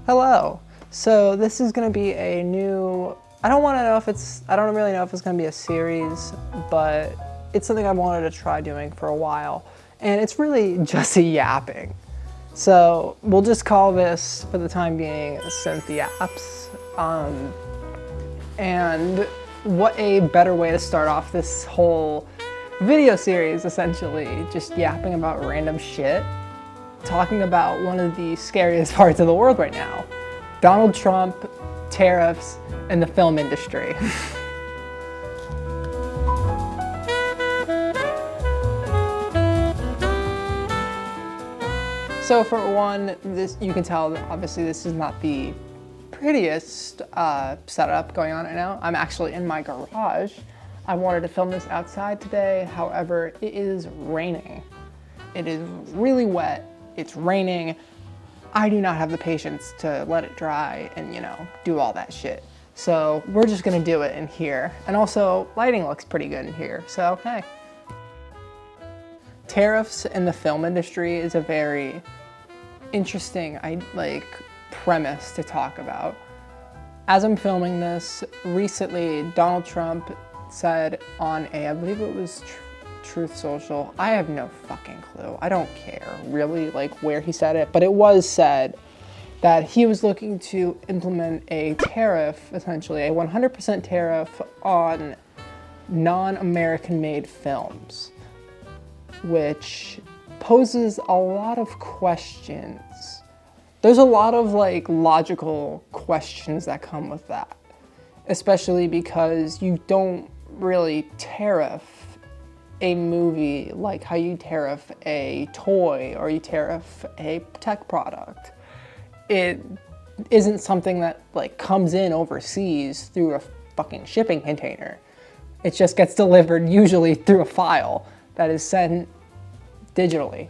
Hello. So this is going to be a new, I don't really know if it's going to be a series, but it's something I've wanted to try doing for a while. And it's really just a yapping. So we'll just call this, for the time being, Cynthyaps. And what a better way to start off this whole video series, essentially, just yapping about random shit. Talking about one of the scariest parts of the world right now. Donald Trump, tariffs, and the film industry. So for one, you can tell that obviously this is not the prettiest setup going on right now. I'm actually in my garage. I wanted to film this outside today, however, it is raining. It is really wet. It's raining. I do not have the patience to let it dry and, do all that shit. So we're just gonna do it in here. And also, lighting looks pretty good in here, so hey. Tariffs in the film industry is a very interesting, premise to talk about. As I'm filming this, recently Donald Trump said on I believe it was Truth Social. I have no fucking clue. I don't care really where he said it, but it was said that he was looking to implement a tariff, essentially a 100% tariff on non-American made films, which poses a lot of questions. There's a lot of logical questions that come with that, especially because you don't really tariff a movie like how you tariff a toy or you tariff a tech product. It isn't something that comes in overseas through a fucking shipping container. It just gets delivered usually through a file that is sent digitally.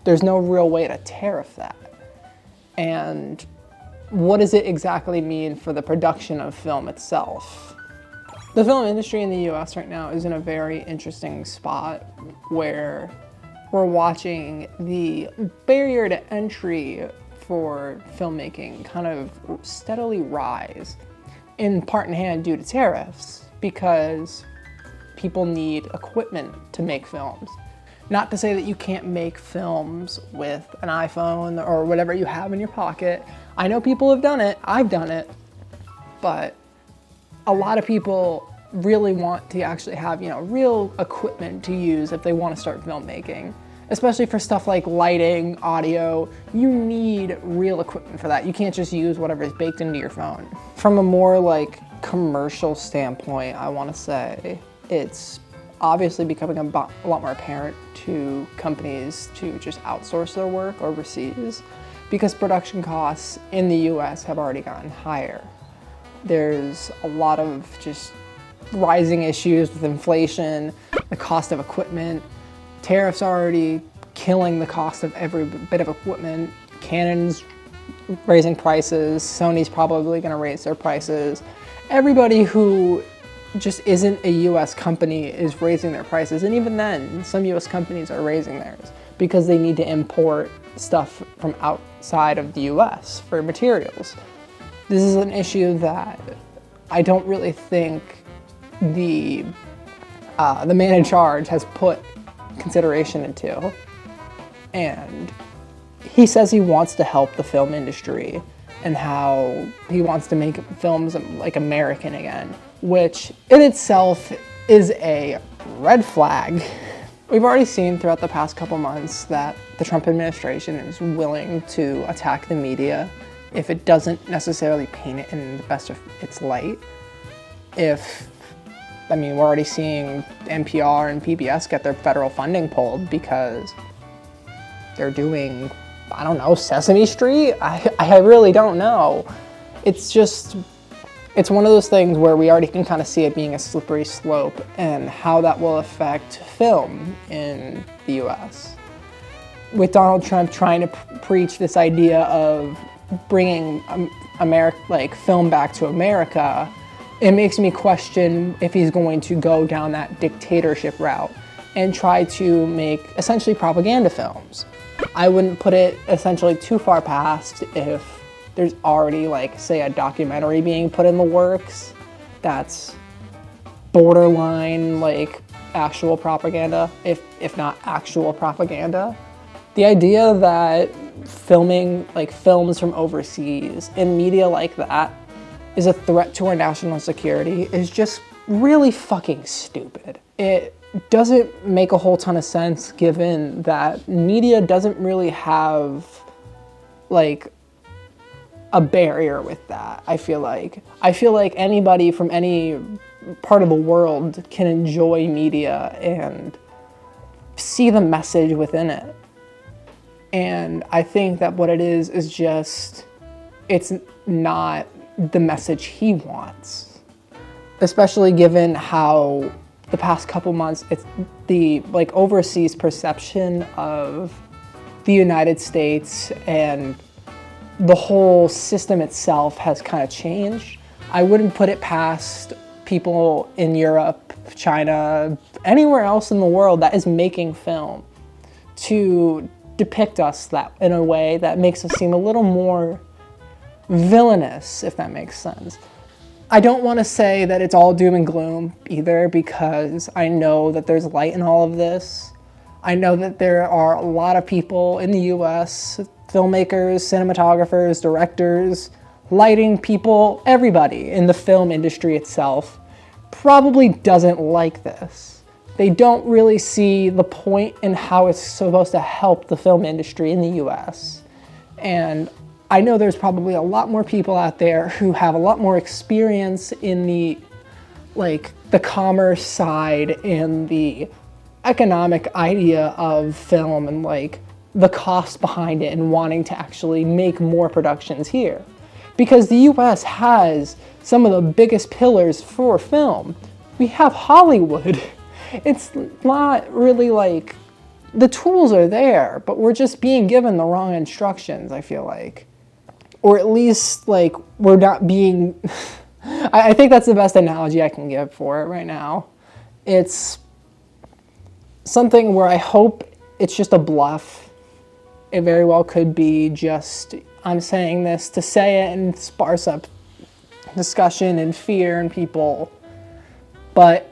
There's no real way to tariff that. And what does it exactly mean for the production of film itself? The film industry in the US right now is in a very interesting spot where we're watching the barrier to entry for filmmaking kind of steadily rise, in part in hand due to tariffs, because people need equipment to make films. Not to say that you can't make films with an iPhone or whatever you have in your pocket. I know people have done it, I've done it, but a lot of people really want to actually have, real equipment to use if they want to start filmmaking. Especially for stuff like lighting, audio, you need real equipment for that. You can't just use whatever is baked into your phone. From a more commercial standpoint, I want to say it's obviously becoming a lot more apparent to companies to just outsource their work overseas because production costs in the US have already gotten higher. There's a lot of just rising issues with inflation, the cost of equipment. Tariffs are already killing the cost of every bit of equipment. Canon's raising prices, Sony's probably gonna raise their prices. Everybody who just isn't a US company is raising their prices, and even then, some US companies are raising theirs because they need to import stuff from outside of the US for materials. This is an issue that I don't really think the man in charge has put consideration into. And he says he wants to help the film industry and how he wants to make films American again, which in itself is a red flag. We've already seen throughout the past couple months that the Trump administration is willing to attack the media if it doesn't necessarily paint it in the best of its light. We're already seeing NPR and PBS get their federal funding pulled because they're doing, Sesame Street? I really don't know. It's one of those things where we already can kind of see it being a slippery slope and how that will affect film in the US. With Donald Trump trying to preach this idea of bringing film back to America, it makes me question if he's going to go down that dictatorship route and try to make essentially propaganda films. I wouldn't put it essentially too far past if there's already, like, say, a documentary being put in the works that's borderline, like, actual propaganda, if not actual propaganda. The idea that filming, like, films from overseas in media like that is a threat to our national security is just really fucking stupid. It doesn't make a whole ton of sense given that media doesn't really have, like, a barrier with that. I feel like anybody from any part of the world can enjoy media and see the message within it. And I think that what it is just, it's not the message he wants. Especially given how the past couple months, it's the, like, overseas perception of the United States and the whole system itself has kind of changed. I wouldn't put it past people in Europe, China, anywhere else in the world that is making film to depict us that in a way that makes us seem a little more villainous, if that makes sense. I don't want to say that it's all doom and gloom either, because I know that there's light in all of this. I know that there are a lot of people in the US, filmmakers, cinematographers, directors, lighting people, everybody in the film industry itself probably doesn't like this. They don't really see the point in how it's supposed to help the film industry in the US. And I know there's probably a lot more people out there who have a lot more experience in the, like, the commerce side and the economic idea of film and, like, the cost behind it and wanting to actually make more productions here. Because the US has some of the biggest pillars for film. We have Hollywood. It's not really, like, the tools are there, but we're just being given the wrong instructions, I feel like. Or at least, like, we're not being... I think that's the best analogy I can give for it right now. It's something where I hope it's just a bluff. It very well could be just, I'm saying this to say it and sparse up discussion and fear in people. But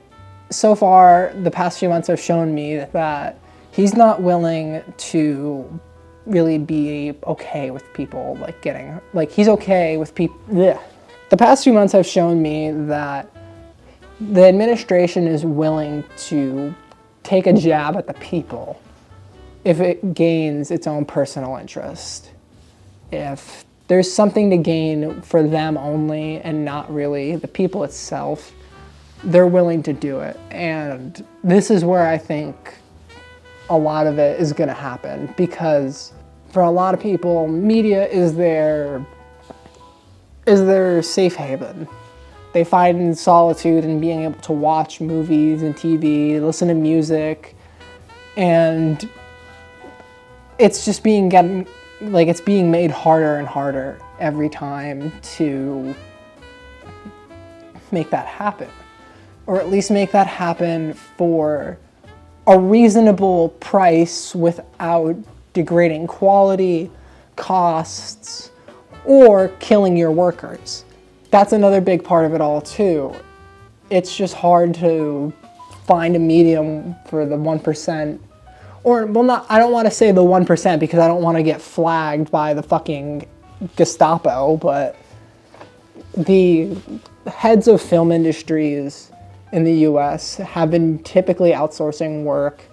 so far, the past few months have shown me that he's not willing to really be okay with people, like, getting, like, he's okay with people. The past few months have shown me that the administration is willing to take a jab at the people if it gains its own personal interest. If there's something to gain for them only and not really the people itself, they're willing to do it. And this is where I think a lot of it is going to happen, because for a lot of people, media is their safe haven. They find solitude in being able to watch movies and TV, listen to music, and it's just being made harder and harder every time to make that happen. Or at least make that happen for a reasonable price without degrading quality, costs, or killing your workers. That's another big part of it all too. It's just hard to find a medium for the 1%. Or, well, not, I don't want to say the 1% because I don't want to get flagged by the fucking Gestapo, but the heads of film industries in the US have been typically outsourcing work,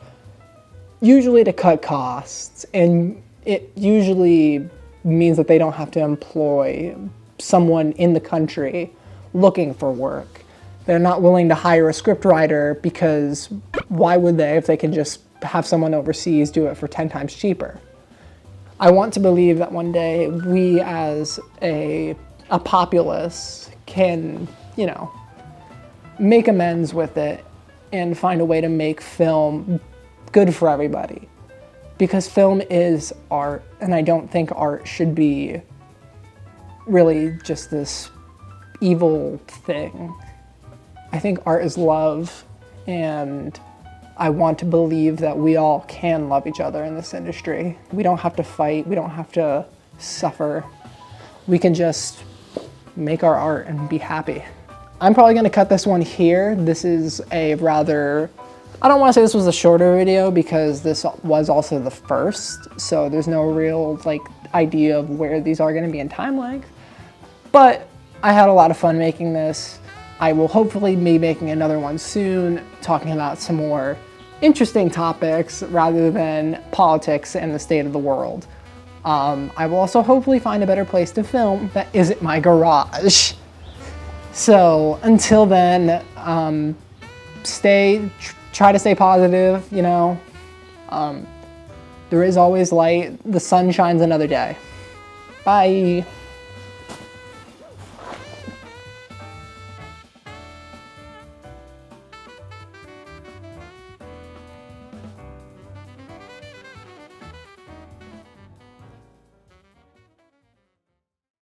usually to cut costs, and it usually means that they don't have to employ someone in the country looking for work. They're not willing to hire a scriptwriter because why would they if they can just have someone overseas do it for 10 times cheaper? I want to believe that one day we as a populace can, you know, make amends with it and find a way to make film good for everybody. Because film is art, and I don't think art should be really just this evil thing. I think art is love, and I want to believe that we all can love each other in this industry. We don't have to fight, we don't have to suffer. we can just make our art and be happy. I'm probably gonna cut this one here. This is a rather, I don't wanna say this was a shorter video because this was also the first, so there's no real like idea of where these are gonna be in time length. But I had a lot of fun making this. I will hopefully be making another one soon, talking about some more interesting topics rather than politics and the state of the world. I will also hopefully find a better place to film that isn't my garage. So until then, try to stay positive, you know. There is always light. The sun shines another day. Bye.